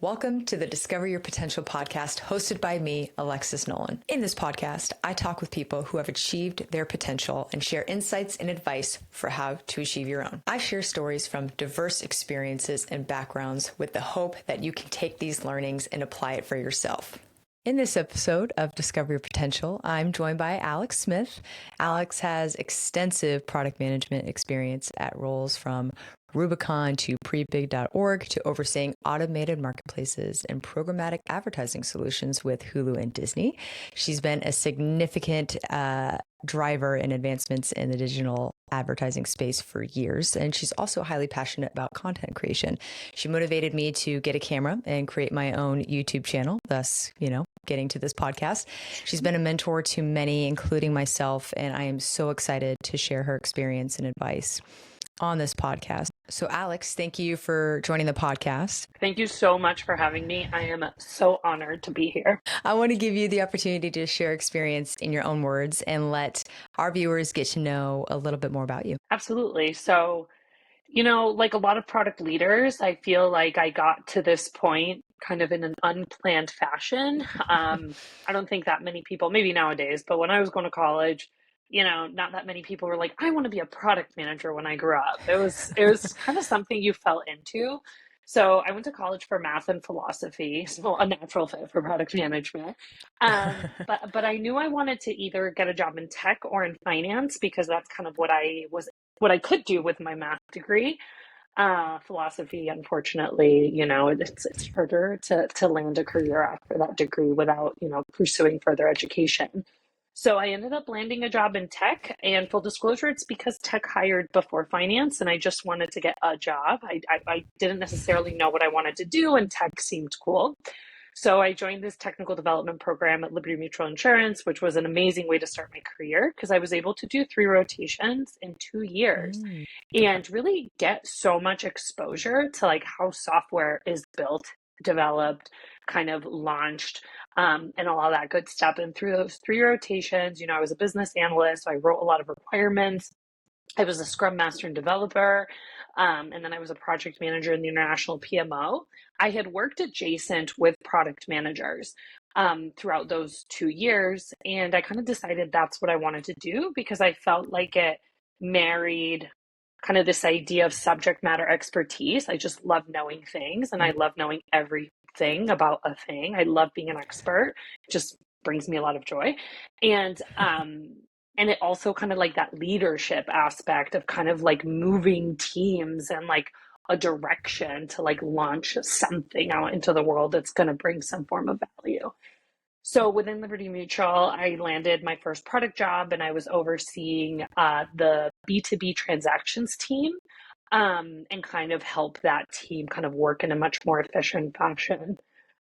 Welcome to the Discover Your Potential podcast hosted by me, Alexis Nolan. In this podcast, I talk with people who have achieved their potential and share insights and advice for how to achieve your own. I share stories from diverse experiences and backgrounds with the hope that you can take these learnings and apply it for yourself. In this episode of Discover Your Potential, I'm joined by Alex Smith. Alex has extensive product management experience at roles from Rubicon to prebig.org to overseeing automated marketplaces and programmatic advertising solutions with Hulu and Disney. She's been a significant driver in advancements in the digital advertising space for years, and she's also highly passionate about content creation. She motivated me to get a camera and create my own YouTube channel, thus, getting to this podcast. She's been a mentor to many, including myself, and I am so excited to share her experience and advice on this podcast. So Alex, thank you for joining the podcast. Thank you so much for having me. I am so honored to be here. I want to give you the opportunity to share experience in your own words and let our viewers get to know a little bit more about you. Absolutely. So, like a lot of product leaders, I feel like I got to this point kind of in an unplanned fashion. I don't think that many people, maybe nowadays, but when I was going to college, not that many people were like, I want to be a product manager when I grew up. It was kind of something you fell into. So I went to college for math and philosophy, so a natural fit for product management. But I knew I wanted to either get a job in tech or in finance because that's kind of what I could do with my math degree. Philosophy, unfortunately, it's harder to land a career after that degree without, pursuing further education. So I ended up landing a job in tech, and full disclosure, it's because tech hired before finance, and I just wanted to get a job. I didn't necessarily know what I wanted to do, and tech seemed cool. So I joined this technical development program at Liberty Mutual Insurance, which was an amazing way to start my career because I was able to do 3 rotations in 2 years and really get so much exposure to like how software is built, developed, kind of launched, and all of that good stuff. And through those 3 rotations, I was a business analyst, so I wrote a lot of requirements. I was a Scrum Master and developer, and then I was a project manager in the international PMO. I had worked adjacent with product managers throughout those 2 years, and I kind of decided that's what I wanted to do because I felt like it married kind of this idea of subject matter expertise. I just love knowing things, and I love knowing everything about a thing. I love being an expert. It just brings me a lot of joy. And it also kind of like that leadership aspect of kind of like moving teams and like a direction to like launch something out into the world that's going to bring some form of value. So within Liberty Mutual, I landed my first product job and I was overseeing the B2B transactions team and kind of help that team kind of work in a much more efficient fashion.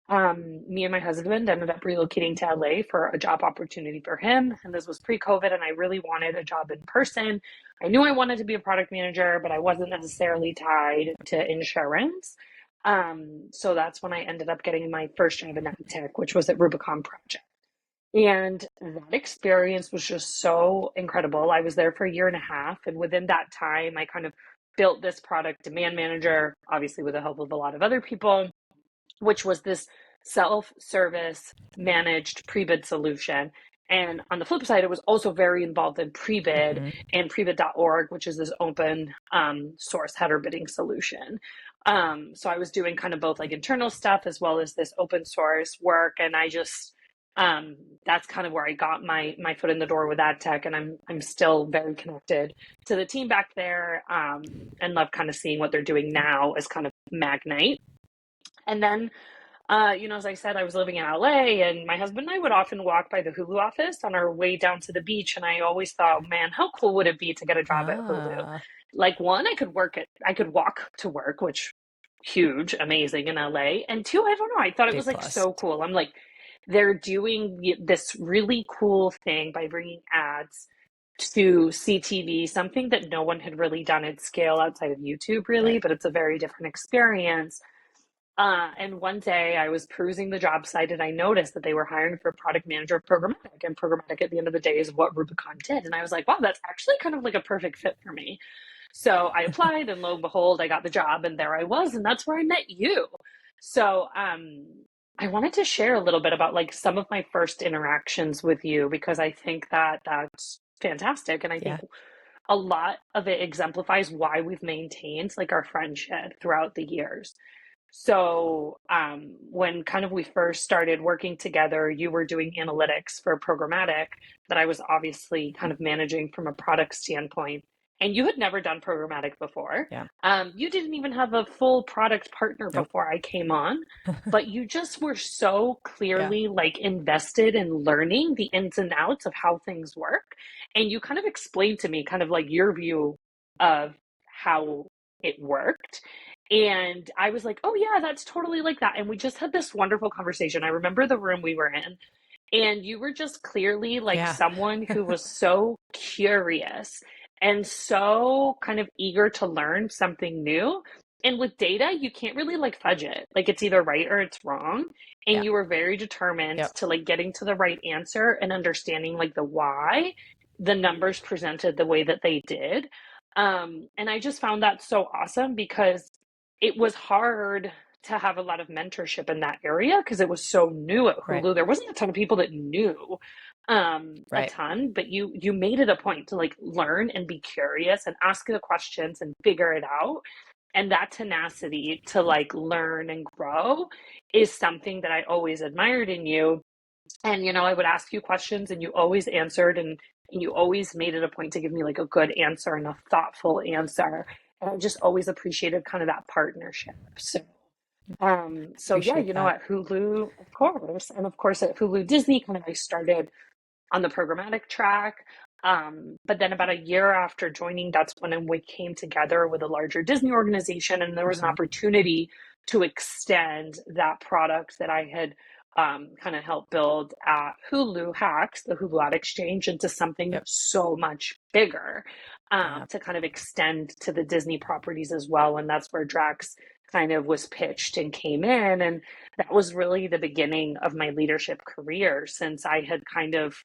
Me and my husband ended up relocating to LA for a job opportunity for him. And this was pre-COVID and I really wanted a job in person. I knew I wanted to be a product manager, but I wasn't necessarily tied to insurance. So that's when I ended up getting my first job in tech, which was at Rubicon Project. And that experience was just so incredible. I was there for 1.5 years. And within that time, I kind of built this product demand manager, obviously with the help of a lot of other people, which was this self-service managed pre-bid solution. And on the flip side, it was also very involved in pre-bid and prebid.org, which is this open source header bidding solution. So I was doing kind of both like internal stuff as well as this open source work. And I just, that's kind of where I got my foot in the door with ad tech. And I'm still very connected to the team back there and love kind of seeing what they're doing now as kind of Magnite. And then, as I said, I was living in LA and my husband and I would often walk by the Hulu office on our way down to the beach. And I always thought, man, how cool would it be to get a job at Hulu? Like one, I could walk to work, which huge, amazing in LA. And 2, I don't know, I thought it was like so cool. I'm like, they're doing this really cool thing by bringing ads to CTV, something that no one had really done at scale outside of YouTube really, but it's a very different experience. And one day I was perusing the job site and I noticed that they were hiring for a product manager of programmatic, and programmatic at the end of the day is what Rubicon did. And I was like, wow, that's actually kind of like a perfect fit for me. So I applied and lo and behold, I got the job and there I was. And that's where I met you. So, I wanted to share a little bit about like some of my first interactions with you because I think that that's fantastic. And I think Yeah. a lot of it exemplifies why we've maintained like our friendship throughout the years. So, when kind of we first started working together, you were doing analytics for programmatic that I was obviously kind of managing from a product standpoint. And you had never done programmatic before. Yeah. You didn't even have a full product partner Nope. before I came on, but you just were so Yeah. clearly like invested in learning the ins and outs of how things work. And you kind of explained to me kind of like your view of how it worked. And I was like, oh, yeah, that's totally like that. And we just had this wonderful conversation. I remember the room we were in, and you were just clearly like Yeah. someone who was so curious and so kind of eager to learn something new. And with data, you can't really like fudge it. Like it's either right or it's wrong. And Yeah. you were very determined Yep. to like getting to the right answer and understanding like the why the numbers presented the way that they did. And I just found that so awesome because it was hard to have a lot of mentorship in that area because it was so new at Right. Hulu. There wasn't a ton of people that knew a Right. ton, but you made it a point to like learn and be curious and ask the questions and figure it out. And that tenacity to like learn and grow is something that I always admired in you. And I would ask you questions and you always answered, and you always made it a point to give me like a good answer and a thoughtful answer. And I just always appreciated kind of that partnership. So yeah, Appreciate that. at Hulu, of course, and of course at Hulu Disney, kind of I started on the programmatic track. But then about a year after joining, that's when we came together with a larger Disney organization, and there was an Mhm. opportunity to extend that product that I had kind of helped build at Hulu Hacks, the Hulu Ad Exchange, into something Yep. so much bigger, Yeah. to kind of extend to the Disney properties as well. And that's where Drax kind of was pitched and came in. And that was really the beginning of my leadership career, since I had kind of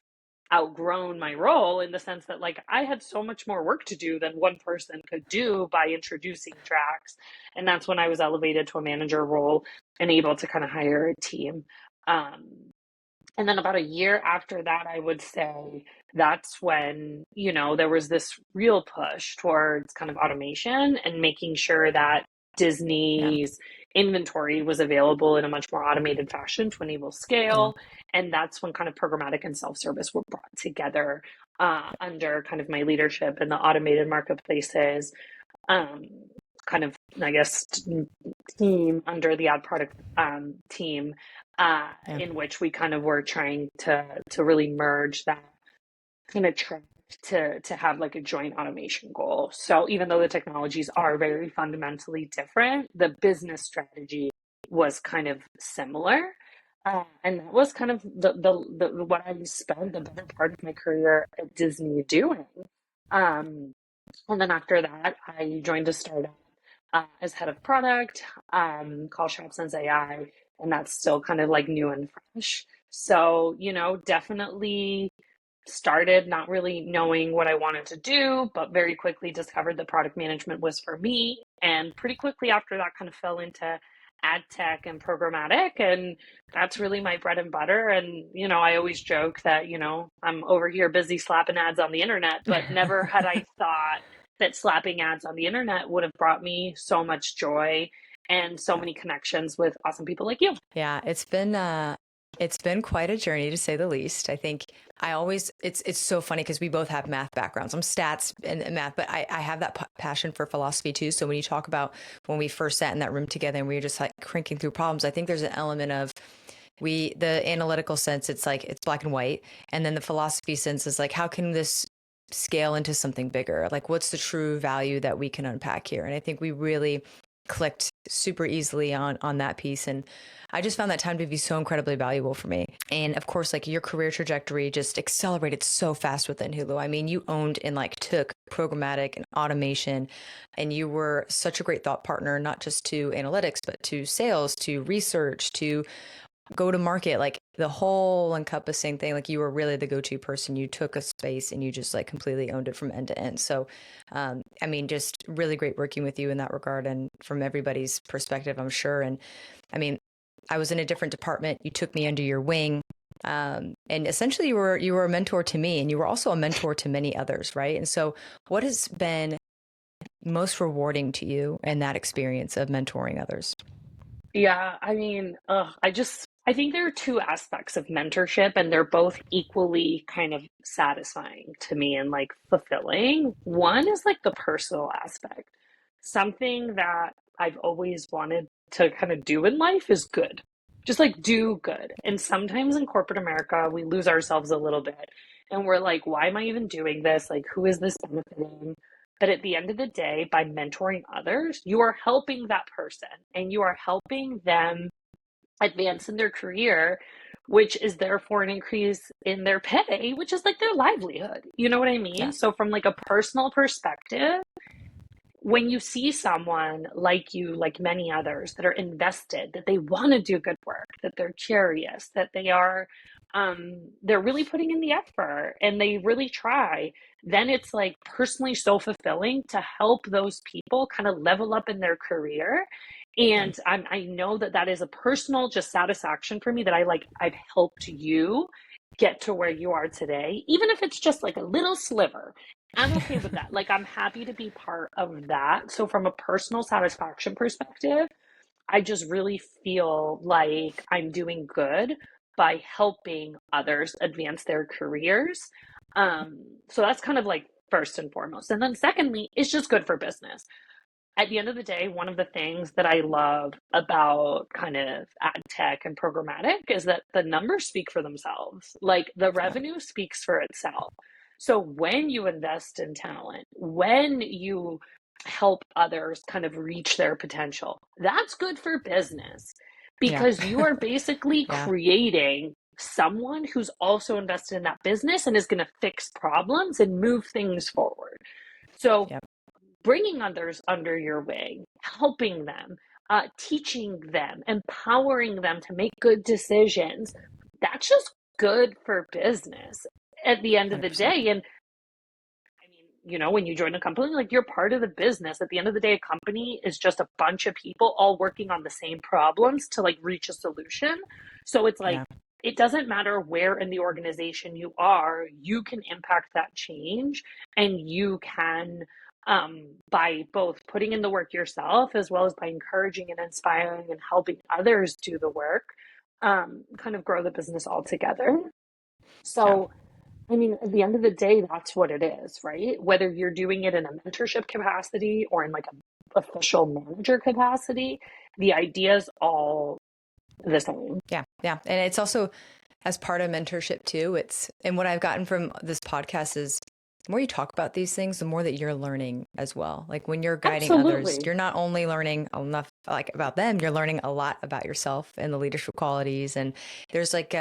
outgrown my role in the sense that like I had so much more work to do than one person could do by introducing Drax. And that's when I was elevated to a manager role and able to kind of hire a team. And then about a year after that, I would say that's when, there was this real push towards kind of automation and making sure that Yeah. Disney's inventory was available in a much more automated fashion to enable Yeah. scale. And that's when kind of programmatic and self-service were brought together under kind of my leadership in the automated marketplaces, um, kind of, I guess, team under the ad product team, Yeah. in which we kind of were trying to really merge that kind of track to have like a joint automation goal. So even though the technologies are very fundamentally different, the business strategy was kind of similar. And that was kind of the what I spent the better part of my career at Disney doing. Um, and then after that, I joined a startup as head of product, called ShopSense AI, and that's still kind of like new and fresh. So, definitely started not really knowing what I wanted to do, but very quickly discovered that product management was for me. And pretty quickly after that, kind of fell into ad tech and programmatic. And that's really my bread and butter. And, I always joke that, I'm over here busy slapping ads on the internet, but never had I thought that slapping ads on the internet would have brought me so much joy and so Yeah. many connections with awesome people like you. Yeah. It's been quite a journey to say the least. I think it's so funny because we both have math backgrounds. I'm stats and math, but I have that passion for philosophy too. So when you talk about when we first sat in that room together and we were just like cranking through problems, I think there's an element of the analytical sense, it's like it's black and white. And then the philosophy sense is like, how can this scale into something bigger? Like, what's the true value that we can unpack here? And I think we really clicked super easily on that piece. And I just found that time to be so incredibly valuable for me. And of course, like your career trajectory just accelerated so fast within Hulu. I mean, you owned and like took programmatic and automation, and you were such a great thought partner, not just to analytics, but to sales, to research, to go to market, like the whole encompassing thing. Like you were really the go-to person. You took a space and you just like completely owned it from end to end. So, I mean, just really great working with you in that regard and from everybody's perspective, I'm sure. And I mean, I was in a different department. You took me under your wing. And essentially you were a mentor to me and you were also a mentor to many others. Right. And so what has been most rewarding to you in that experience of mentoring others? Yeah, I mean, I think there are two aspects of mentorship, and they're both equally kind of satisfying to me and like fulfilling. One is like the personal aspect. Something that I've always wanted to kind of do in life is good. Just like do good. And sometimes in corporate America, we lose ourselves a little bit and we're like, why am I even doing this? Like, who is this benefiting? But at the end of the day, by mentoring others, you are helping that person and you are helping them advance in their career, which is therefore an increase in their pay, which is like their livelihood. You know what I mean? Yeah. So, from like a personal perspective, when you see someone like you, like many others that are invested, that they want to do good work, that they're curious, that they're really putting in the effort and they really try, then it's like personally so fulfilling to help those people kind of level up in their career. Yeah. And I know that that is a personal just satisfaction for me that I've helped you get to where you are today, even if it's just like a little sliver. I'm okay with that. Like, I'm happy to be part of that. So, from a personal satisfaction perspective, I just really feel like I'm doing good by helping others advance their careers. So, that's kind of like first and foremost. And then, secondly, it's just good for business. At the end of the day, one of the things that I love about kind of ad tech and programmatic is that the numbers speak for themselves. Like the Yeah. revenue speaks for itself. So when you invest in talent, when you help others kind of reach their potential, that's good for business Yeah. because you are basically Yeah. creating someone who's also invested in that business and is going to fix problems and move things forward. So Yep. bringing others under your wing, helping them, teaching them, empowering them to make good decisions. That's just good for business at the end of the 100%. day. And I mean, when you join a company, like you're part of the business. At the end of the day, a company is just a bunch of people all working on the same problems to like reach a solution. So it's like, Yeah. it doesn't matter where in the organization you are, you can impact that change and you can, by both putting in the work yourself as well as by encouraging and inspiring and helping others do the work, kind of grow the business altogether. Yeah. So, I mean, at the end of the day, that's what it is, right? Whether you're doing it in a mentorship capacity or in like a official manager capacity, the idea is all the same. Yeah. Yeah. And it's also as part of mentorship too. And what I've gotten from this podcast is the more you talk about these things, the more that you're learning as well. Like when you're guiding others, Absolutely. you're not only learning enough like about them, you're learning a lot about yourself and the leadership qualities. And there's like,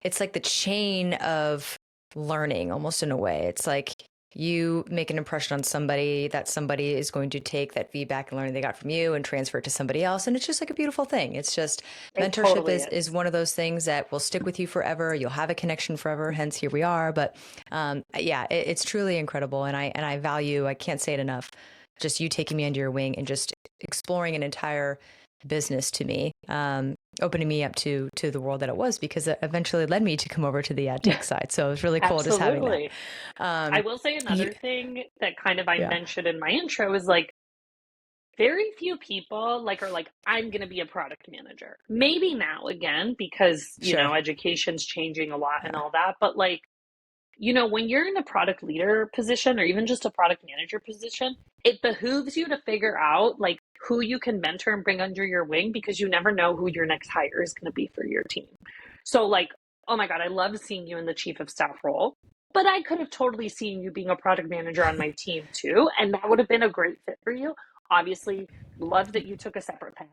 it's like the chain of learning almost in a way. It's like you make an impression on somebody that somebody is going to take that feedback and learning they got from you and transfer it to somebody else. And it's just like a beautiful thing. It's just It mentorship totally is is. one of those things that will stick with you forever. You'll have a connection forever. Hence here we are. But yeah, it's truly incredible. And I value, I can't say it enough, just you taking me under your wing and just exploring an entire business to me, opening me up to the world that it was, because it eventually led me to come over to the ad tech side. So it was really cool just having that. Absolutely. I Um, will say you, another thing that kind of I yeah, mentioned in my intro is like very few people like are like, I'm going to be a product manager. Maybe now again, because, sure. education's changing a lot and Yeah, all that. But like, when you're in a product leader position or even just a product manager position, it behooves you to figure out like who you can mentor and bring under your wing because you never know who your next hire is going to be for your team. So like, oh my God, I love seeing you in the chief of staff role, but I could have totally seen you being a product manager on my team too. And that would have been a great fit for you. Obviously, love that you took a separate path.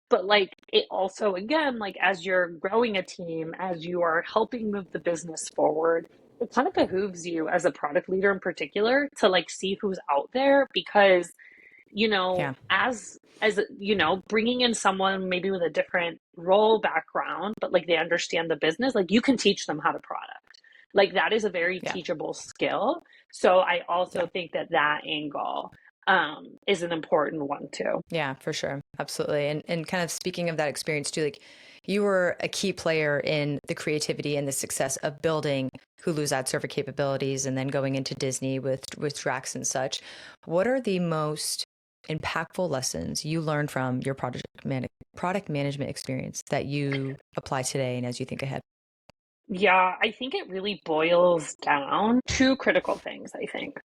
But like it also, again, like as you're growing a team, as you are helping move the business forward, it kind of behooves you as a product leader in particular to like see who's out there because Yeah. as bringing in someone maybe with a different role background, but like they understand the business, like you can teach them how to product. Like that is a very Yeah. teachable skill. So I Yeah. also think that angle is an important one too. Yeah, for sure. Absolutely. And kind of speaking of that experience too, like you were a key player in the creativity and the success of building Hulu's ad server capabilities and then going into Disney with Drax and such. What are the most impactful lessons you learned from your product management experience that you apply today and as you think ahead? Yeah, I think it really boils down to critical things, I think.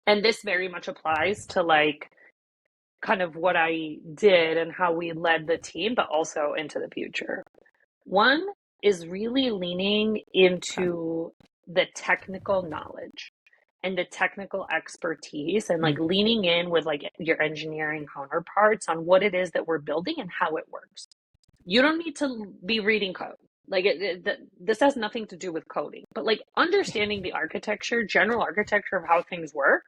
And this very much applies to like kind of what I did and how we led the team, but also into the future. One is really leaning Okay. into the technical knowledge and the technical expertise and like Mm. leaning in with like your engineering counterparts on what it is that we're building and how it works. You don't need to be reading code. Like this has nothing to do with coding, but like understanding the architecture, general architecture of how things work,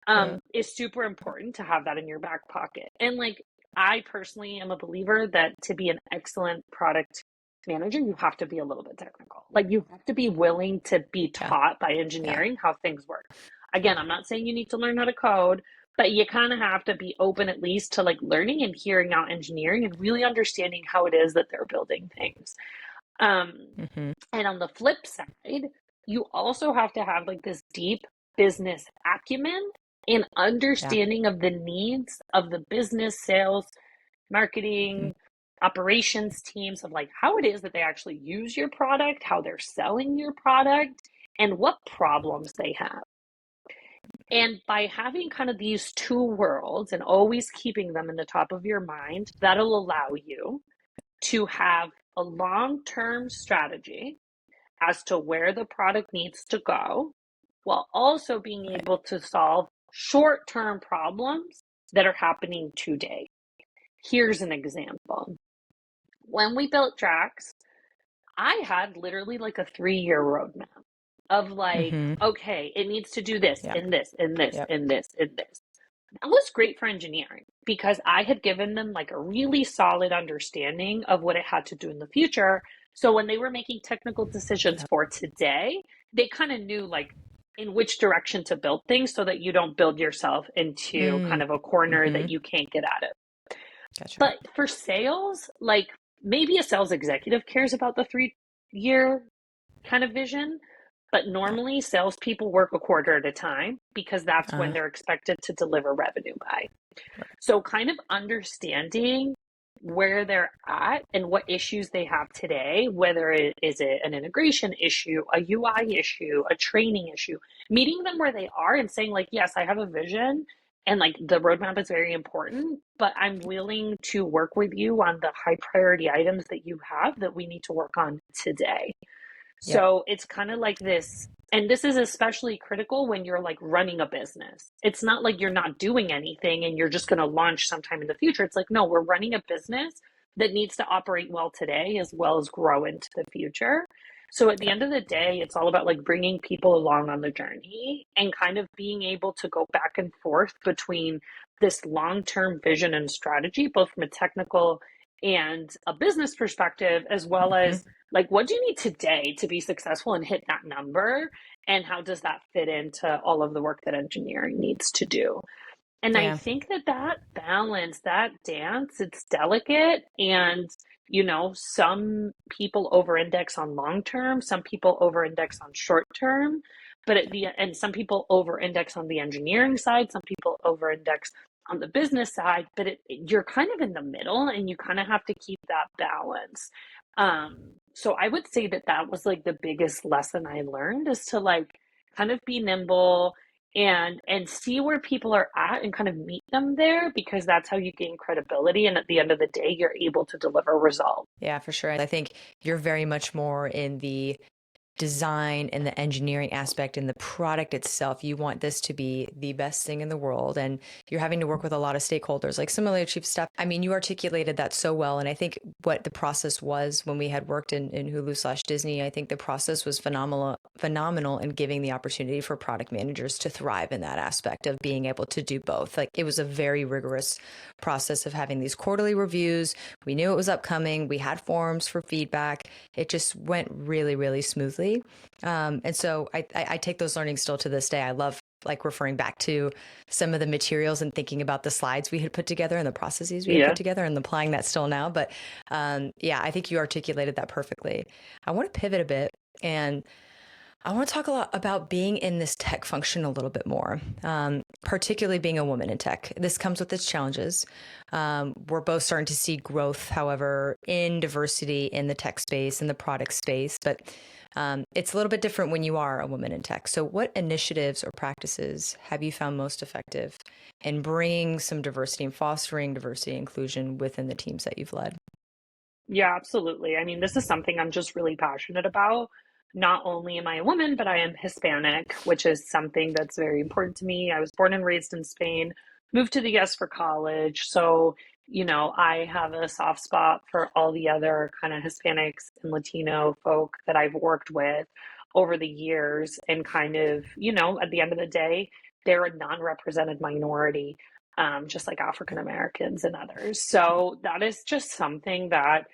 Yeah. is super important to have that in your back pocket. And like, I personally am a believer that to be an excellent product manager, you have to be a little bit technical. Like, you have to be willing to be Yeah. taught by Yeah. engineering how things work. Again, I'm not saying you need to learn how to code, but you kind of have to be open at least to like learning and hearing out engineering and really understanding how it is that they're building things. Um, Hmm. and on the flip side, you also have to have like this deep business acumen and Yeah. understanding of the needs of the business, sales, Hmm. marketing, operations teams of like how it is that they actually use your product, how they're selling your product, and what problems they have. And by having kind of these two worlds and always keeping them in the top of your mind, that'll allow you to have a long term strategy as to where the product needs to go, while also being Right. able to solve short term problems that are happening today. Here's an example. When we built Drax, I had literally like a 3 year roadmap of like, Hmm. okay, it needs to do this Yeah. and this and this Yep. and this and this. That was great for engineering because I had given them like a really solid understanding of what it had to do in the future. So when they were making technical decisions Yep. for today, they kind of knew like in which direction to build things so that you don't build yourself into kind Mm. of a corner Hmm. that you can't get out of. Gotcha. But for sales, like maybe a sales executive cares about the 3 year kind of vision, but Yeah. normally salespeople work a quarter at a time because that's when Uh, they're expected to deliver revenue by. right. So, kind of understanding where they're at and what issues they have today, whether it is it an integration issue, a UI issue, a training issue, meeting them where they are and saying, like, yes, I have a vision and like the roadmap is very important, but I'm willing to work with you on the high priority items that you have that we need to work on today. Yep. So it's kind of like this, and this is especially critical when you're like running a business. It's not like you're not doing anything and you're just going to launch sometime in the future. It's like, no, we're running a business that needs to operate well today as well as grow into the future. So at the Yep. end of the day, it's all about like bringing people along on the journey and kind of being able to go back and forth between this long-term vision and strategy, both from a technical and a business perspective, as well Hmm. as like, what do you need today to be successful and hit that number? And how does that fit into all of the work that engineering needs to do? And I Yeah. think that balance, that dance, it's delicate. And, some people over index on long term, some people over index on short term, and some people over index on the engineering side, some people over index on the business side, but you're kind of in the middle and you kind of have to keep that balance. So I would say that was like the biggest lesson I learned is to like kind of be nimble and see where people are at and kind of meet them there because that's how you gain credibility and at the end of the day you're able to deliver results. Yeah, for sure. I think you're very much more in the design and the engineering aspect and the product itself, you want this to be the best thing in the world. And you're having to work with a lot of stakeholders, like similar chief staff. I mean, you articulated that so well. And I think what the process was when we had worked in Hulu/Disney, I think the process was phenomenal in giving the opportunity for product managers to thrive in that aspect of being able to do both. Like, it was a very rigorous process of having these quarterly reviews. We knew it was upcoming. We had forums for feedback. It just went really, really smoothly. And so I take those learnings still to this day. I love like referring back to some of the materials and thinking about the slides we had put together and the processes we had put together and applying that still now. But yeah, I think you articulated that perfectly. I want to pivot a bit, and I want to talk a lot about being in this tech function a little bit more, particularly being a woman in tech. This comes with its challenges. We're both starting to see growth, however, in diversity in the tech space and the product space, but it's a little bit different when you are a woman in tech. So what initiatives or practices have you found most effective in bringing some diversity and fostering diversity and inclusion within the teams that you've led? Yeah, absolutely. I mean, this is something I'm just really passionate about. Not only am I a woman, but I am Hispanic, which is something that's very important to me. I was born and raised in Spain, moved to the US for college. So, I have a soft spot for all the other kind of Hispanics and Latino folk that I've worked with over the years. And kind of, at the end of the day, they're a non-represented minority, just like African Americans and others. So that is just something that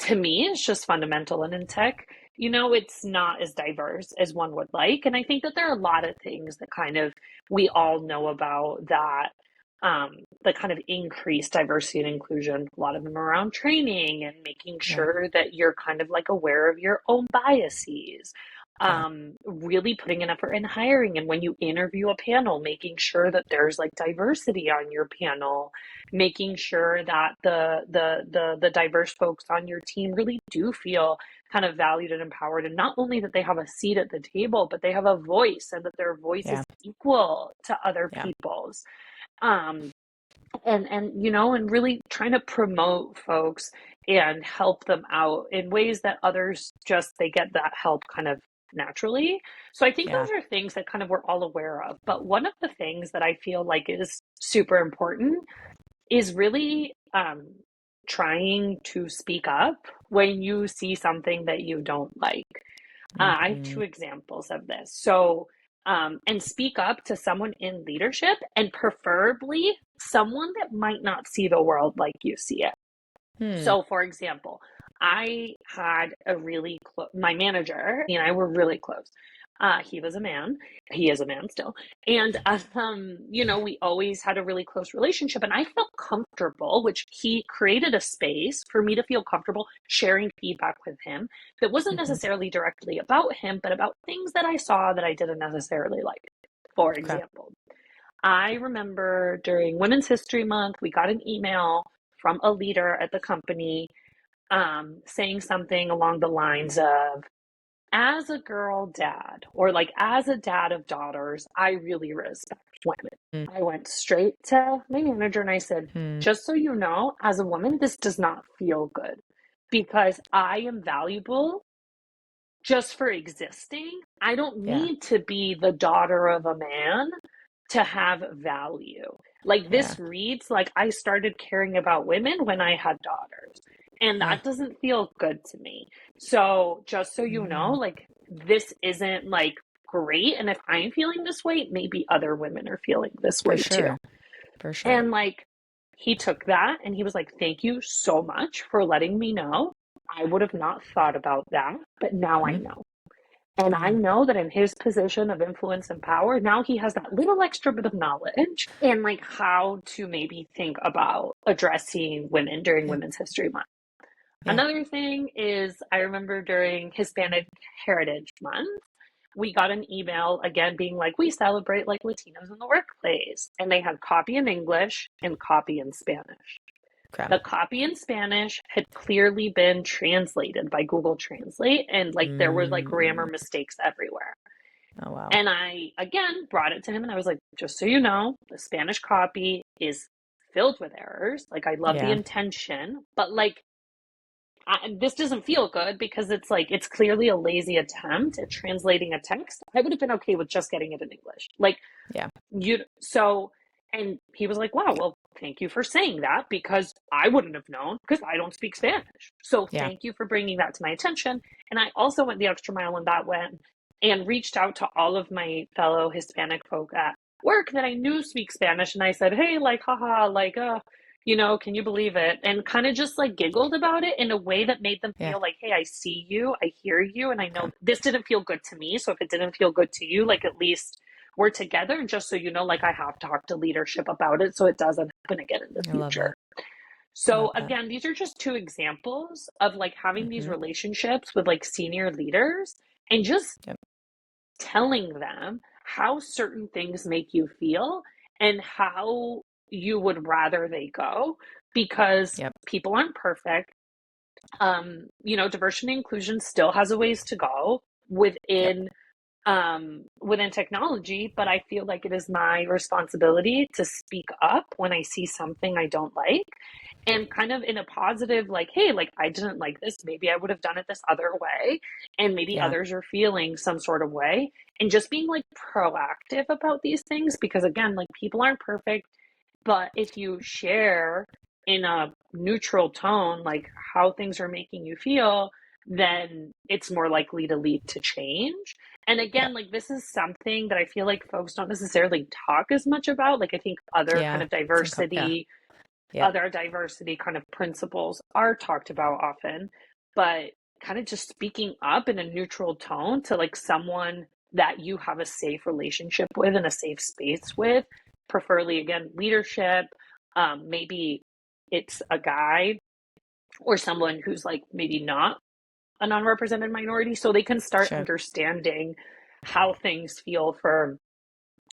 to me is just fundamental. And in tech, it's not as diverse as one would like. And I think that there are a lot of things that kind of we all know about that the kind of increased diversity and inclusion, a lot of them around training and making Yeah. sure that you're kind of like aware of your own biases. Yeah. Really putting an effort in hiring, and when you interview a panel, making sure that there's like diversity on your panel, making sure that the diverse folks on your team really do feel kind of valued and empowered, and not only that they have a seat at the table, but they have a voice and that their voice is Yeah. equal to other Yeah. people's. Um, and really trying to promote folks and help them out in ways that others just they get that help kind of naturally. So I think Yeah. those are things that kind of we're all aware of. But one of the things that I feel like is super important is really trying to speak up when you see something that you don't like. I have Mm-hmm. two examples of this. So, and speak up to someone in leadership, and preferably someone that might not see the world like you see it. Hmm. So, for example, I had a really close, my manager, he and I were really close. He was a man. He is a man still. And, we always had a really close relationship. And I felt comfortable, which he created a space for me to feel comfortable sharing feedback with him that wasn't Mm-hmm. necessarily directly about him, but about things that I saw that I didn't necessarily like. For Okay. example, I remember during Women's History Month, we got an email from a leader at the company saying something along the lines of, as a girl dad, or like as a dad of daughters, I really respect women. I went straight to my manager and I said, Mm-hmm. just so you know, as a woman, this does not feel good because I am valuable just for existing. I don't Yeah. need to be the daughter of a man to have value. Like Yeah. this reads like I started caring about women when I had daughters. And Yeah. that doesn't feel good to me. So just so you know, Mm, like this isn't like great. And if I'm feeling this way, maybe other women are feeling this for way too. sure. For sure. And like he took that and he was like, thank you so much for letting me know. I would have not thought about that, but now I Mm-hmm. know. And I Yeah. know that in his position of influence and power, now he has that little extra bit of knowledge and like how to maybe think about addressing women during Yeah. Women's History Month. Yeah. Another thing is I remember during Hispanic Heritage Month, we got an email again being like, we celebrate like Latinos in the workplace. And they had copy in English and copy in Spanish. Okay. The copy in Spanish had clearly been translated by Google Translate, and like there was like grammar Mm. mistakes everywhere. Oh, wow. And I again brought it to him and I was like, just so you know, the Spanish copy is filled with errors. Like I love the Yeah. intention, but like this doesn't feel good because it's like, it's clearly a lazy attempt at translating a text. I would have been okay with just getting it in English. Like, Yeah. and he was like, wow, well, thank you for saying that because I wouldn't have known because I don't speak Spanish. So Yeah. thank you for bringing that to my attention. And I also went the extra mile on that one and reached out to all of my fellow Hispanic folk at work that I knew speak Spanish. And I said, hey, like, haha, like, can you believe it? And kind of just like giggled about it in a way that made them Yeah. feel like, hey, I see you, I hear you, and I know Okay. this didn't feel good to me. So if it didn't feel good to you, like at least we're together. And just so you know, like I have talked to leadership about it so it doesn't happen again in the I love future. that. I love So that. again, these are just two examples of like having these Mm-hmm. relationships with like senior leaders and just Yep. telling them how certain things make you feel and how you would rather they go because Yep. people aren't perfect. Diversity and inclusion still has a ways to go Yep. within technology, but I feel like it is my responsibility to speak up when I see something I don't like and kind of in a positive, like, hey, like I didn't like this. Maybe I would have done it this other way. And maybe Yeah. others are feeling some sort of way. And just being like proactive about these things, because again, like people aren't perfect, but if you share in a neutral tone, like how things are making you feel, then it's more likely to lead to change. And Yeah. again, like this is something that I feel like folks don't necessarily talk as much about. Like I think Yeah. Yeah. Yep. other diversity kind of principles are talked about often, but kind of just speaking up in a neutral tone to like someone that you have a safe relationship with and a safe space with, preferably again, leadership. Maybe it's a guy or someone who's like maybe not a non-represented minority so they can start Sure. understanding how things feel for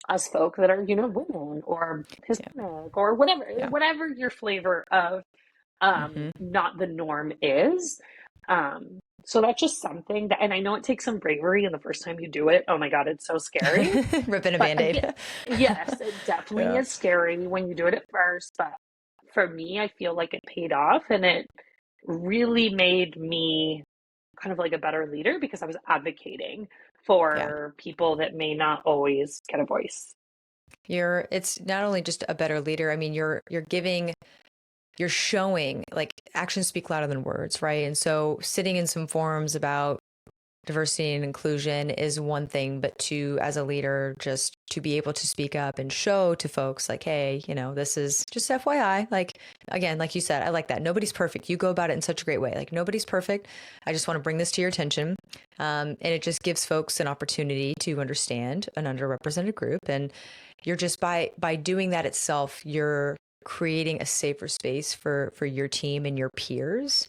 us folk that are women or Yeah. Hispanic or whatever Yeah. whatever your flavor of Mm-hmm. not the norm is. So that's just something that, and I know it takes some bravery and the first time you do it, oh my god, it's so scary. Ripping a But again, band-aid. yes, it definitely Yeah. is scary when you do it at first, but for me I feel like it paid off and it really made me kind of like a better leader because I was advocating Yeah. for people that may not always get a voice. It's not only just a better leader. I mean, you're showing like actions speak louder than words, right? And so sitting in some forums about diversity and inclusion is one thing, but to, as a leader, just to be able to speak up and show to folks like, hey, this is just FYI. Like, again, like you said, I like that. Nobody's perfect. You go about it in such a great way. Like, nobody's perfect. I just want to bring this to your attention. And it just gives folks an opportunity to understand an underrepresented group. And you're just by doing that itself, you're creating a safer space for your team and your peers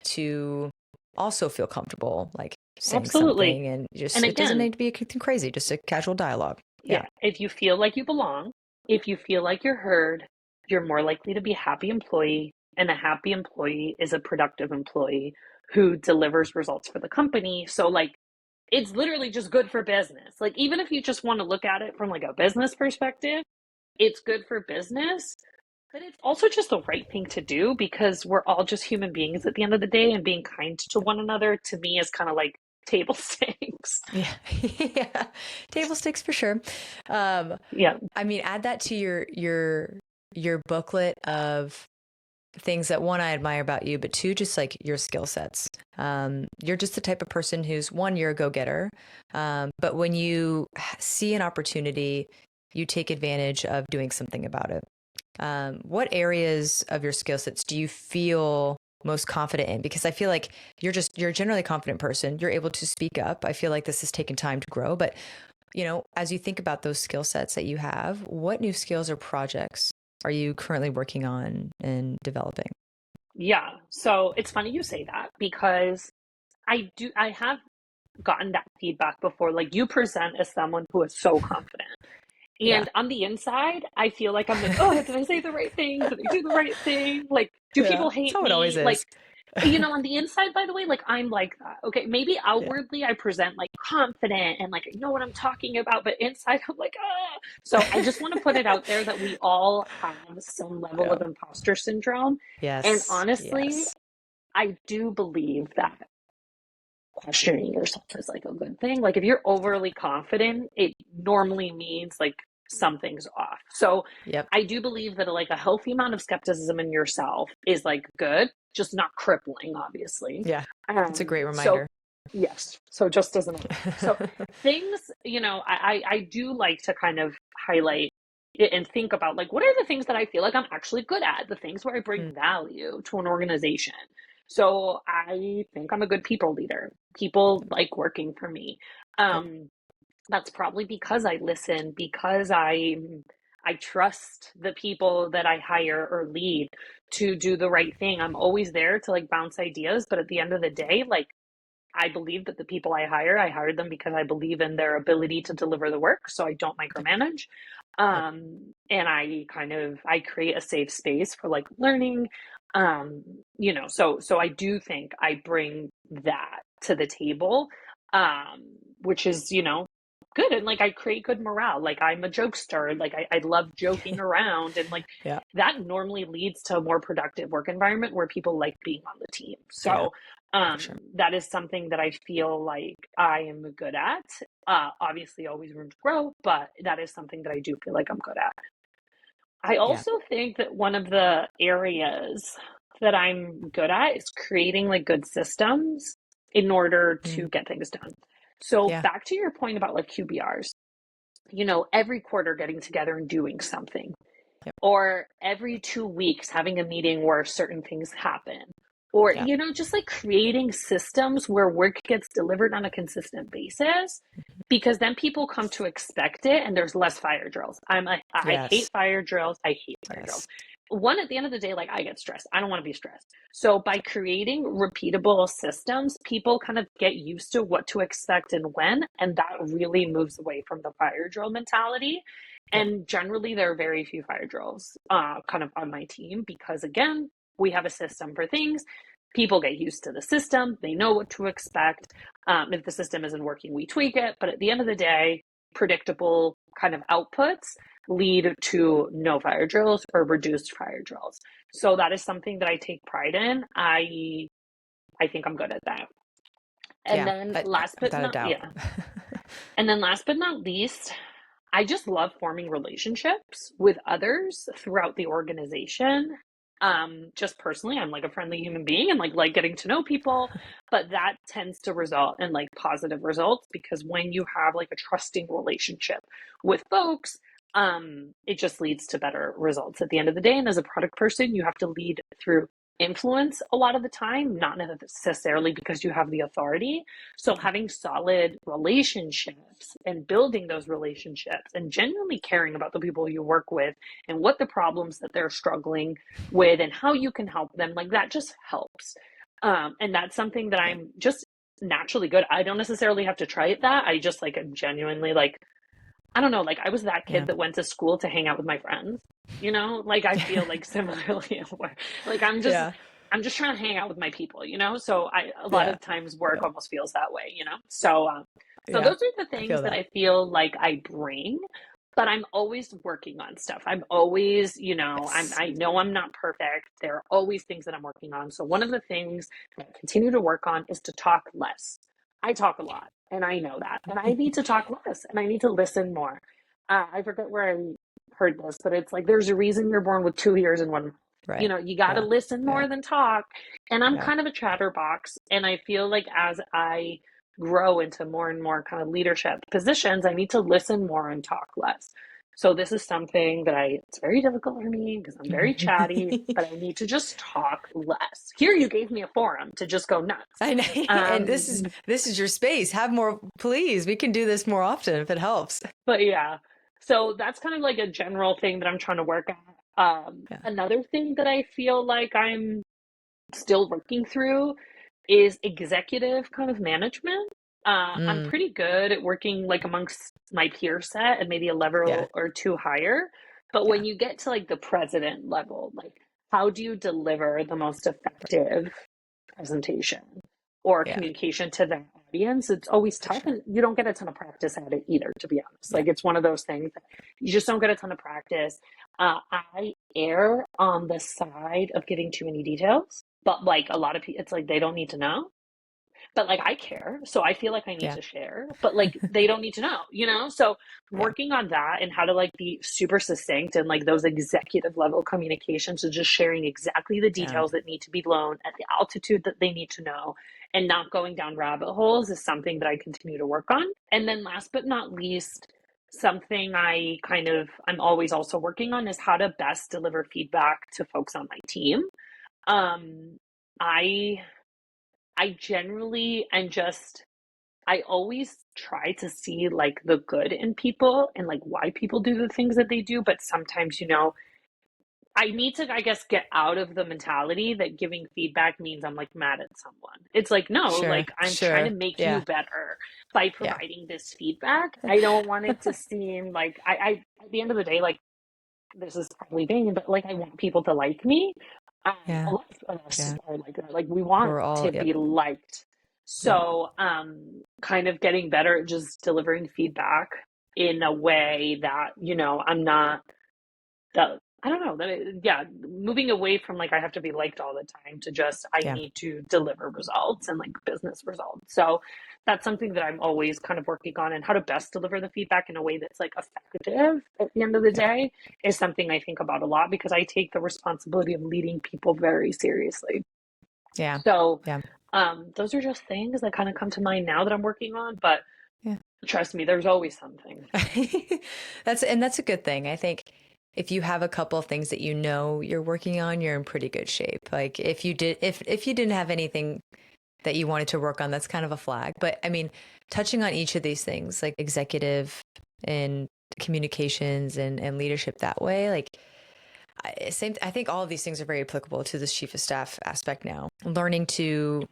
to also feel comfortable, like saying Absolutely. something, and And just it doesn't again, need to be anything crazy, just a casual dialogue. Yeah. yeah, if you feel like you belong, if you feel like you're heard, you're more likely to be a happy employee. And a happy employee is a productive employee who delivers results for the company. So, like, it's literally just good for business. Like, even if you just want to look at it from like a business perspective, it's good for business. But it's also just the right thing to do because we're all just human beings at the end of the day, and being kind to one another to me is kind of like table stakes. Yeah. Yeah. Table stakes for sure. Um, Yeah. I mean, add that to your booklet of things that, one, I admire about you, but two, just like your skill sets. You're just the type of person who's, one, you're a go-getter. But when you see an opportunity, you take advantage of doing something about it. What areas of your skill sets do you feel most confident in? Because I feel like you're a generally confident person. You're able to speak up. I feel like this has taken time to grow, but as you think about those skill sets that you have, what new skills or projects are you currently working on and developing? Yeah. So it's funny you say that because I have gotten that feedback before. Like you present as someone who is so confident. Yeah. And on the inside, I feel like I'm like, oh, did I say the right thing? Did I do the right thing? Like, do Yeah. people That's hate how it always me? Like, is. on the inside, by the way, like I'm like that. Okay, maybe Yeah. outwardly I present like confident and like I know what I'm talking about, but inside I'm like, ah. So I just want to put it out there that we all have some level Yeah. of imposter syndrome. And Yes. honestly, Yes. I do believe that questioning yourself is like a good thing. Like if you're overly confident, it normally means like something's off. So Yep. I do believe that like a healthy amount of skepticism in yourself is like good, just not crippling, obviously. Yeah. It's a great So reminder. yes, so just as an so things, you know, I do like to kind of highlight it and think about like what are the things that I feel like I'm actually good at, the things where I bring Mm, value to an organization. So I think I'm a good people leader. People like working for me. yep. That's probably because I listen, because I trust the people that I hire or lead to do the right thing. I'm always there to like bounce ideas, but at the end of the day, like I believe that the people I hired them because I believe in their ability to deliver the work. So I don't Yep. micromanage. Yep. And I create a safe space for like learning. You know, so I do think I bring that to the table, which is, you know, good. And like I create good morale. Like I'm a jokester. Like I love joking around and like Yeah. that normally leads to a more productive work environment where people like being on the team. Yeah. So For sure. that is something that I feel like I am good at. Obviously, always room to grow, but that is something that I do feel like I'm good at. I Yeah. also think that one of the areas that I'm good at is creating like good systems in order Mm, to get things done. So yeah. back to your point about like QBRs, you know, every quarter getting together and doing something, Yep. or every 2 weeks having a meeting where certain things happen, or Yeah. you know, just like creating systems where work gets delivered on a consistent basis, because then people come to expect it and there's less fire drills. I hate Yes. fire drills. I hate fire drills. Yes. One, at the end of the day, like I get stressed. I don't want to be stressed. So by creating repeatable systems, people kind of get used to what to expect and when, and that really moves away from the fire drill mentality. Yep. And generally, there are very few fire drills kind of on my team because, again, we have a system for things. People get used to the system, they know what to expect. If the system isn't working, we tweak it. But at the end of the day, predictable kind of outputs lead to no fire drills or reduced fire drills. So that is something that I take pride in. I think I'm good at that. And Yeah. then last but Without a not doubt. yeah. And then last but not least, I just love forming relationships with others throughout the organization. Just personally, I'm like a friendly human being and like getting to know people, but that tends to result in like positive results because when you have like a trusting relationship with folks, it just leads to better results at the end of the day. And as a product person, you have to lead through influence a lot of the time, not necessarily because you have the authority. So having solid relationships and building those relationships and genuinely caring about the people you work with and what the problems that they're struggling with and how you can help them, like that just helps. And that's something that Yeah. I'm just naturally good. I don't necessarily have to try it that. I just like am genuinely like I don't know, like I was that kid Yeah. that went to school to hang out with my friends, you know? Like I feel like similarly like Yeah. I'm just trying to hang out with my people, you know? So I a lot Yeah. of times work Yep. almost feels that way, you know? So so Yeah. those are the I things feel that that. I feel like I bring, but I'm always working on stuff. I'm always, you know, Yes. I know I'm not perfect. There are always things that I'm working on. So one of the things that I continue to work on is to talk less. I talk a lot and I know that. And I need to talk less and I need to listen more. I forget where I heard this, but it's like there's a reason you're born with 2 ears and one mouth. You Right. know, you got to Yeah. listen Yeah. more than talk. And I'm Yeah. kind of a chatterbox. And I feel like as I grow into more and more kind of leadership positions, I need to listen more and talk less. So this is something that it's very difficult for me because I'm very chatty, but I need to just talk less. Here you gave me a forum to just go nuts. I know. And Um, this is your space. Have more, please. We can do this more often if it helps. but yeah, so that's kind of like a general thing that I'm trying to work at. Yeah. Another thing that I feel like I'm still working through is executive kind of management. I'm Mm, pretty good at working like amongst my peer set and maybe a yeah. level or two higher. But Yeah. when you get to like the president level, like how do you deliver the most effective presentation or Yeah. communication to the audience? It's always For tough sure. and you don't get a ton of practice at it either, to be honest. Yeah. Like it's one of those things that you just don't get a ton of practice. I err on the side of giving too many details. but like a lot of people, it's like they don't need to know. But like I care, so I feel like I need Yeah. to share, but like they don't need to know, you know? So Yeah. working on that and how to like be super succinct and like those executive level communications and just sharing exactly the Yeah. details that need to be blown at the altitude that they need to know and not going down rabbit holes is something that I continue to work on. And then last but not least, something I'm always also working on is how to best deliver feedback to folks on my team. Um, I I generally and just I always try to see like the good in people and like why people do the things that they do, but sometimes, I need to, I guess, get out of the mentality that giving feedback means I'm like mad at someone. It's like, no, Sure. like I'm trying to Sure. make you Yeah. better by Yeah. providing this feedback. I don't want it to seem like at the end of the day, like this is probably vain, but like I want people to like me. A Yeah. lot of us Yeah. are like that. Like we want We're all, to yep. be liked. Yep. So, kind of getting better at just delivering feedback in a way that, I'm not that I don't know that yeah, moving away from like I have to be liked all the time to just I Yeah. need to deliver results and like business results. So that's something that I'm always kind of working on, and how to best deliver the feedback in a way that's like effective at the end of the Yep. day is something I think about a lot because I take the responsibility of leading people very seriously. Yeah. So Yeah. those are just things that kind of come to mind now that I'm working on, but Yeah. trust me, there's always something. That's a good thing. I think if you have a couple of things that you know you're working on, you're in pretty good shape. Like if you didn't have anything that you wanted to work on, that's kind of a flag. But I mean, touching on each of these things, like executive and communications and leadership that way, like I think all of these things are very applicable to this chief of staff aspect now. Learning to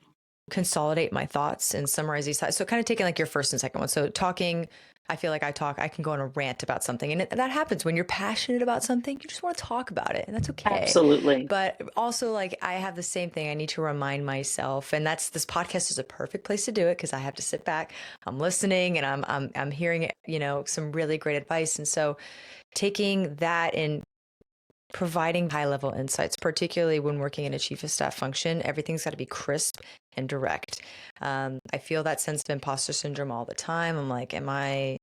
consolidate my thoughts and summarize these thoughts. So kind of taking like your first and second one. So talking, I feel like I can go on a rant about something. And that happens when you're passionate about something. You just want to talk about it, and that's okay. Absolutely. But also, like, I have the same thing. I need to remind myself, and this podcast is a perfect place to do it because I have to sit back, I'm listening, and I'm hearing, some really great advice. And so taking that and providing high level insights, particularly when working in a chief of staff function, everything's got to be crisp and direct. I feel that sense of imposter syndrome all the time. I'm like, am I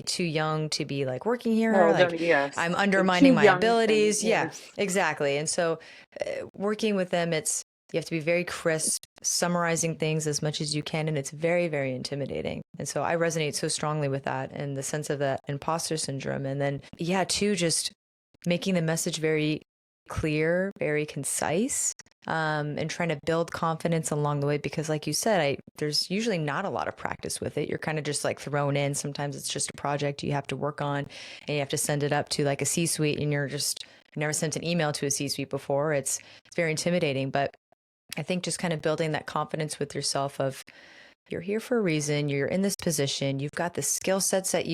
too young to be like working here? No, Like, don't, yes. I'm Like too undermining my young and abilities. Yeah, yes. exactly. And so working with them, you have to be very crisp, summarizing things as much as you can. And it's very, very intimidating. And so I resonate so strongly with that and the sense of that imposter syndrome. And then, yeah, too, just making the message very clear, very concise, and trying to build confidence along the way. Because, like you said, there's usually not a lot of practice with it. You're kind of just like thrown in. Sometimes it's just a project you have to work on, and you have to send it up to like a C-suite, and you've never sent an email to a C-suite before. It's very intimidating, but I think just kind of building that confidence with yourself of you're here for a reason. You're in this position. You've got the skill sets that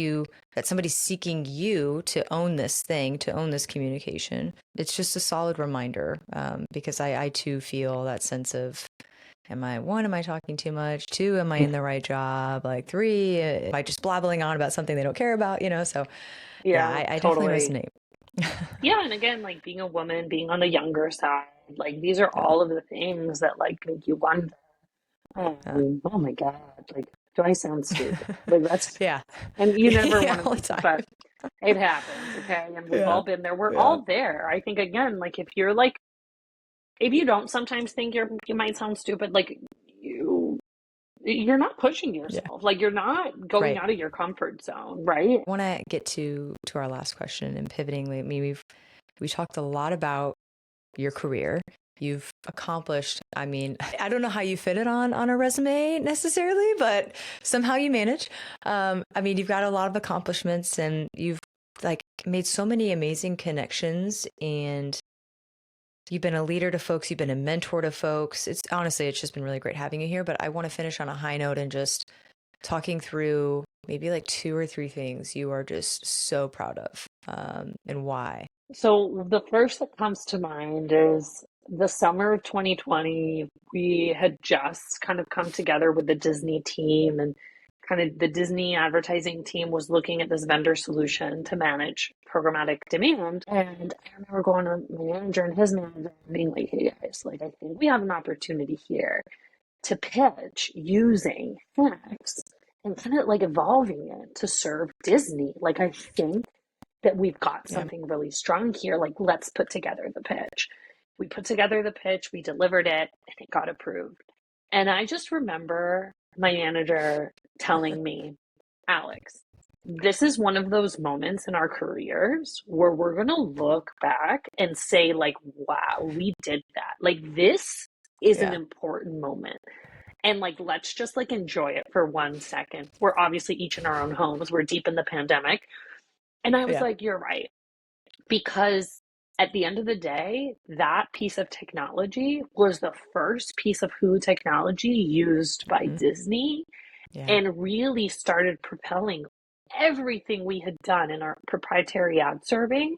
somebody's seeking you to own this thing, to own this communication. It's just a solid reminder because I too feel that sense of, am I talking too much? Two, am I in the right job? Like three, am I just blabbling on about something they don't care about? So yeah, Yeah, I definitely totally. resonate. Yeah, and again, like being a woman, being on the younger side, like these are Yeah. all of the things that like make you wonder, Yeah. oh my God, like do I sound stupid? Like that's, Yeah. and you never Yeah, want all to, the time. but it happens, okay? And we've Yeah. all been there. We're Yeah. all there. I think again, like if you don't sometimes think you might sound stupid, like you you're not pushing Yeah. yourself. Like you're not going Right. out of your comfort zone, right? I want to get to our last question and pivoting. I mean, we talked a lot about your career. You've accomplished, I mean, I don't know how you fit it on a resume necessarily, but somehow you manage. I mean, you've got a lot of accomplishments and you've like made so many amazing connections, and you've been a leader to folks, you've been a mentor to folks. It's just been really great having you here, but I want to finish on a high note and just talking through maybe like two or three things you are just so proud of, and why. So the first that comes to mind is the summer of 2020. We had just kind of come together with the Disney team and kind of the Disney advertising team was looking at this vendor solution to manage programmatic demand. And I remember going to my manager and his manager and being like, hey guys, like I think we have an opportunity here to pitch using hacks and kind of like evolving it to serve Disney. Like I think that we've got Yeah. something really strong here. Like let's put together the pitch. We put together the pitch, we delivered it, and it got approved. And I just remember my manager telling me, Alex, this is one of those moments in our careers where we're going to look back and say, like, wow, we did that. Like, this is an Yeah. important moment. And like, let's just like enjoy it for 1 second. We're obviously each in our own homes. We're deep in the pandemic. And I was Yeah. like, you're right. Because at the end of the day, that piece of technology was the first piece of Hulu technology used by Mhm. Disney Yeah. and really started propelling everything we had done in our proprietary ad serving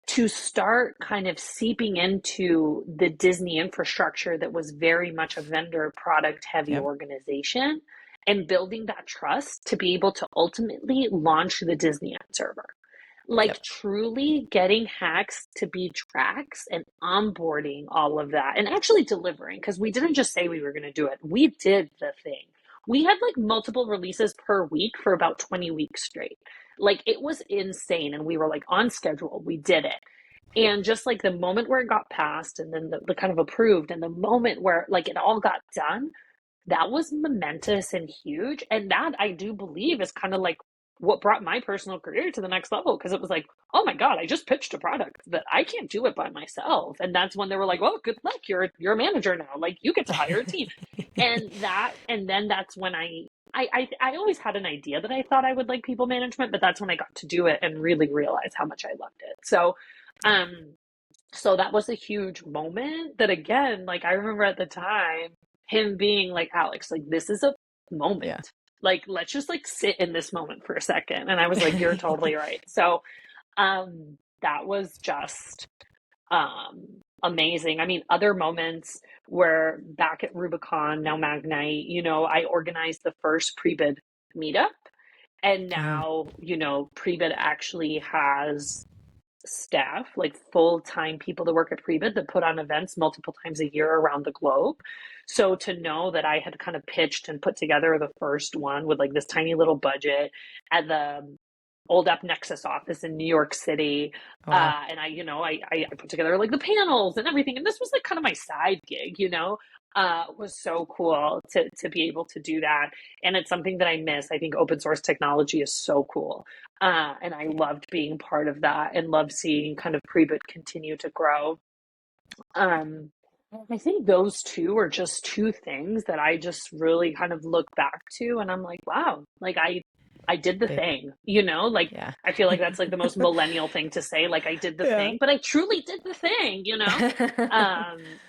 to start kind of seeping into the Disney infrastructure that was very much a vendor product heavy Yep. organization and building that trust to be able to ultimately launch the Disney ad server. Like Yep. truly getting hacks to be tracks and onboarding all of that and actually delivering, because we didn't just say we were going to do it. We did the thing. We had like multiple releases per week for about 20 weeks straight. Like it was insane. And we were like on schedule. We did it. And just like the moment where it got passed and then the kind of approved and the moment where like it all got done, that was momentous and huge. And that I do believe is kind of like what brought my personal career to the next level, because it was like, oh my God, I just pitched a product that I can't do it by myself. And that's when they were like, well, good luck. You're a manager now. Like you get to hire a team. And then that's when I always had an idea that I thought I would like people management, but that's when I got to do it and really realize how much I loved it. Um, so that was a huge moment that again, like I remember at the time him being like, Alex, like this is a Yeah. moment. Like let's just like sit in this moment for a second. And I was like, you're totally right. So that was just amazing. I mean, other moments were back at Rubicon, now Magnite, I organized the first pre-bid meetup. And Oh, now, pre-bid actually has staff, like full-time people that work at Prebid that put on events multiple times a year around the globe. So to know that I had kind of pitched and put together the first one with like this tiny little budget at the Old App Nexus office in New York City. wow. And I put together like the panels and everything. And this was like kind of my side gig, was so cool to be able to do that. And it's something that I miss. I think open source technology is so cool. And I loved being part of that and loved seeing kind of Prebid continue to grow. Um, I think those two are just two things that I just really kind of look back to and I'm like, wow, like I did the Big. thing, like Yeah. I feel like that's like the most millennial thing to say, like I did the Yeah. thing, but I truly did the thing.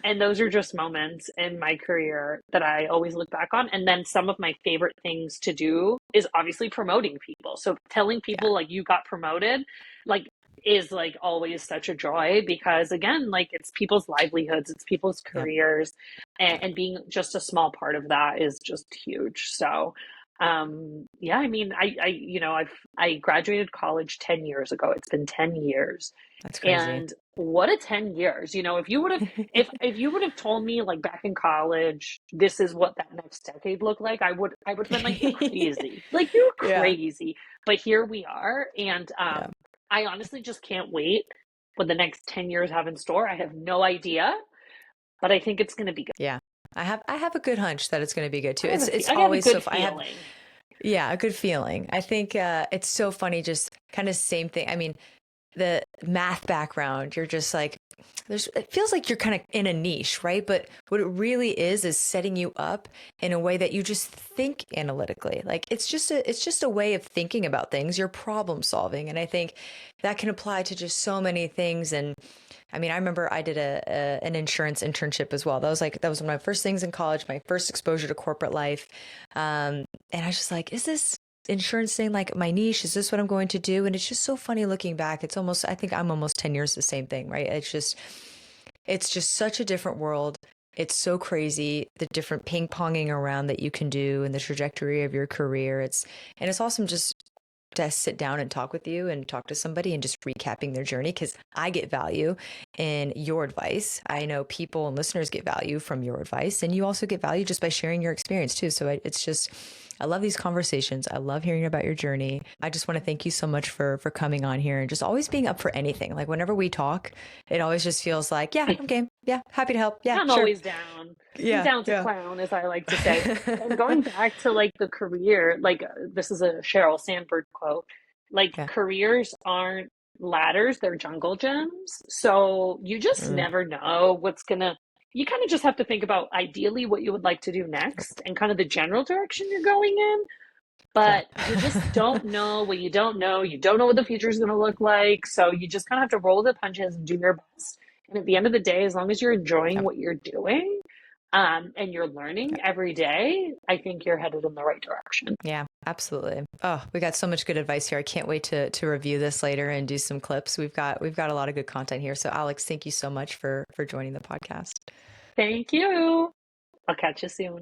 And those are just moments in my career that I always look back on. And then some of my favorite things to do is obviously promoting people. So telling Yeah. people like you got promoted, like is like always such a joy because again, like it's people's livelihoods, it's people's Yep. careers, and being just a small part of that is just huge. So yeah, I mean, I graduated college 10 years ago. It's been 10 years. That's crazy. And what a 10 years. If you would have if you would have told me like back in college, this is what that next decade looked like, I would have been like, you're crazy. Like you're Yeah. crazy. But here we are. And Yeah. I honestly just can't wait what the next 10 years have in store. I have no idea, but I think it's going to be good. Yeah. I have a good hunch that it's going to be good too. It's I have a always good I have, feeling. yeah, a good feeling. I think it's so funny, just kind of same thing. I mean, the math background, you're just like, it feels like you're kind of in a niche, right? But what it really is setting you up in a way that you just think analytically. Like it's just a way of thinking about things. You're problem solving. And I think that can apply to just so many things. And I mean, I remember I did an insurance internship as well. That was one of my first things in college, my first exposure to corporate life. And I was just like, is this insurance thing like my niche? Is this what I'm going to do? And it's just so funny looking back. I think I'm almost 10 years the same thing, right? It's just such a different world. It's so crazy, the different ping ponging around that you can do and the trajectory of your career. It's awesome just to sit down and talk with you and talk to somebody and just recapping their journey, because I get value in your advice. I know people and listeners get value from your advice, and you also get value just by sharing your experience too. So it's just, I love these conversations. I love hearing about your journey. I just want to thank you so much for coming on here and just always being up for anything. Like whenever we talk, it always just feels like, yeah, I'm game. Yeah, happy to help. Yeah, I'm sure. always down. I'm Yeah, down to yeah. clown, as I like to say. And going back to like the career, like this is a Sheryl Sandberg quote, like Yeah. careers aren't ladders, they're jungle gyms. So you just Mm, never know you kind of just have to think about ideally what you would like to do next and kind of the general direction you're going in. yeah. But you just don't know what you don't know. You don't know what the future is going to look like. So you just kind of have to roll the punches and do your best. And at the end of the day, as long as you're enjoying Yep. what you're doing, and you're learning every day, I think you're headed in the right direction. Yeah, absolutely. Oh, we got so much good advice here. I can't wait to review this later and do some clips. We've got a lot of good content here. So Alex, thank you so much for joining the podcast. Thank you. I'll catch you soon.